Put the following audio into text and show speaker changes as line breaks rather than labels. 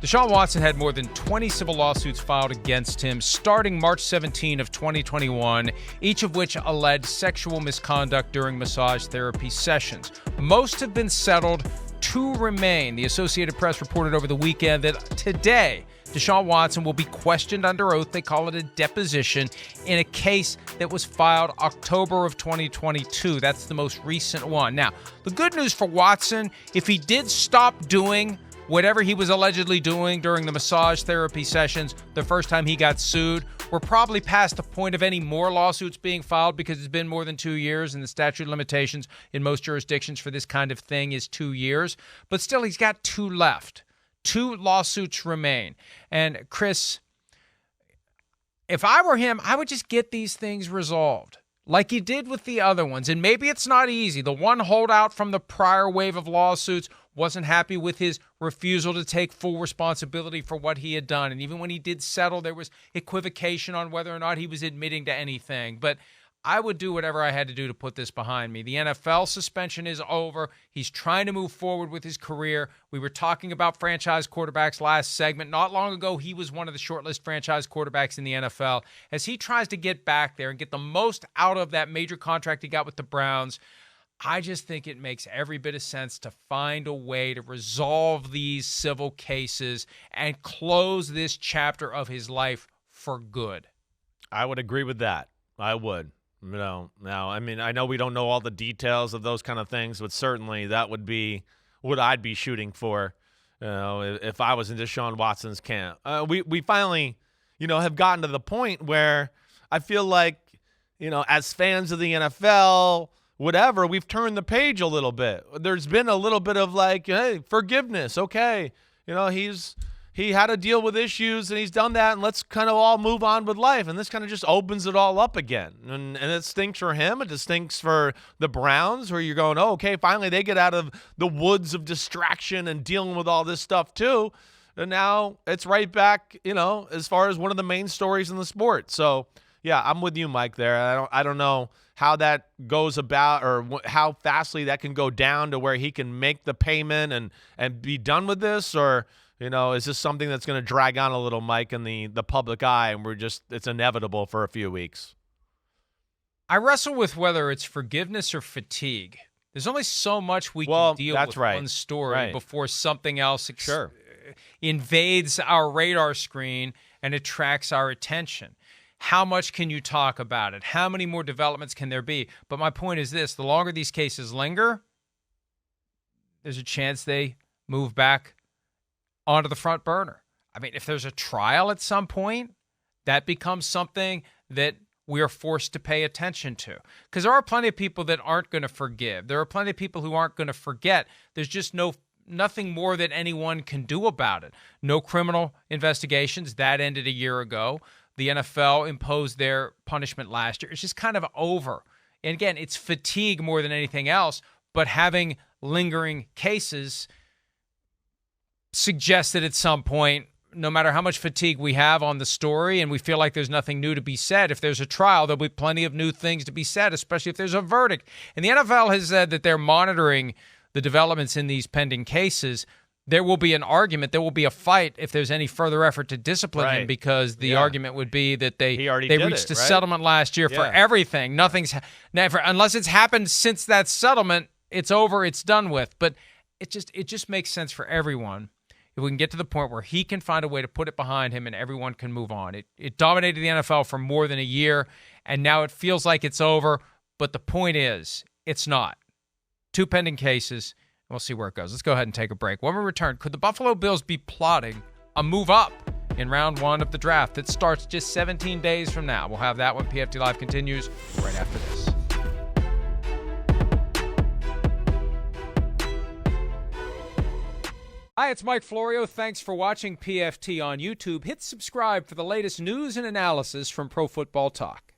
Deshaun Watson had more than 20 civil lawsuits filed against him starting March 17 of 2021, each of which alleged sexual misconduct during massage therapy sessions. Most have been settled. 2 remain. The Associated Press reported over the weekend that today, Deshaun Watson will be questioned under oath, they call it a deposition, in a case that was filed October of 2022. That's the most recent one. Now, the good news for Watson, if he did stop doing whatever he was allegedly doing during the massage therapy sessions the first time he got sued, we're probably past the point of any more lawsuits being filed because it's been more than 2 years, and the statute of limitations in most jurisdictions for this kind of thing is 2 years. But still, he's got 2 left. 2 lawsuits remain. And Chris, if I were him, I would just get these things resolved like you did with the other ones. And maybe it's not easy. The one holdout from the prior wave of lawsuits wasn't happy with his refusal to take full responsibility for what he had done. And even when he did settle, there was equivocation on whether or not he was admitting to anything. But I would do whatever I had to do to put this behind me. The NFL suspension is over. He's trying to move forward with his career. We were talking about franchise quarterbacks last segment. Not long ago, he was one of the shortlist franchise quarterbacks in the NFL. As he tries to get back there and get the most out of that major contract he got with the Browns, I just think it makes every bit of sense to find a way to resolve these civil cases and close this chapter of his life for good.
I would agree with that. I would. Now, I mean, I know we don't know all the details of those kind of things, but certainly that would be what I'd be shooting for, if I was in Deshaun Watson's camp. We finally, have gotten to the point where I feel like, as fans of the NFL, whatever, we've turned the page a little bit. There's been a little bit of like, hey, forgiveness. Okay. He had to deal with issues and he's done that, and let's kind of all move on with life. And this kind of just opens it all up again. And it stinks for him. It stinks for the Browns, where you're going, oh, okay, finally they get out of the woods of distraction and dealing with all this stuff too. And now it's right back, as far as one of the main stories in the sport. So, yeah, I'm with you, Mike, there. I don't know how that goes about, or how fastly that can go down to where he can make the payment and be done with this, or is this something that's going to drag on a little, Mike, in the public eye, and it's inevitable for a few weeks?
I wrestle with whether it's forgiveness or fatigue. There's only so much we can deal with one story before something else invades our radar screen and attracts our attention. How much can you talk about it? How many more developments can there be? But my point is this: the longer these cases linger, there's a chance they move back onto the front burner. I mean, if there's a trial at some point, that becomes something that we are forced to pay attention to. Because there are plenty of people that aren't going to forgive. There are plenty of people who aren't going to forget. There's just nothing more that anyone can do about it. No criminal investigations. That ended a year ago. The NFL imposed their punishment last year. It's just kind of over. And again, it's fatigue more than anything else, but having lingering cases suggests that at some point, no matter how much fatigue we have on the story and we feel like there's nothing new to be said, if there's a trial, there'll be plenty of new things to be said, especially if there's a verdict. And the NFL has said that they're monitoring the developments in these pending cases. There will be an argument. There will be a fight if there's any further effort to discipline him, because the argument would be that they reached a settlement last year for everything. Nothing's never, unless it's happened since that settlement, it's over, it's done with. But it just makes sense for everyone if we can get to the point where he can find a way to put it behind him and everyone can move on. It dominated the NFL for more than a year, and now it feels like it's over. But the point is, it's not. 2 pending cases. We'll see where it goes. Let's go ahead and take a break. When we return, could the Buffalo Bills be plotting a move up in round 1 of the draft that starts just 17 days from now? We'll have that when PFT Live continues right after this. Hi, it's Mike Florio. Thanks for watching PFT on YouTube. Hit subscribe for the latest news and analysis from Pro Football Talk.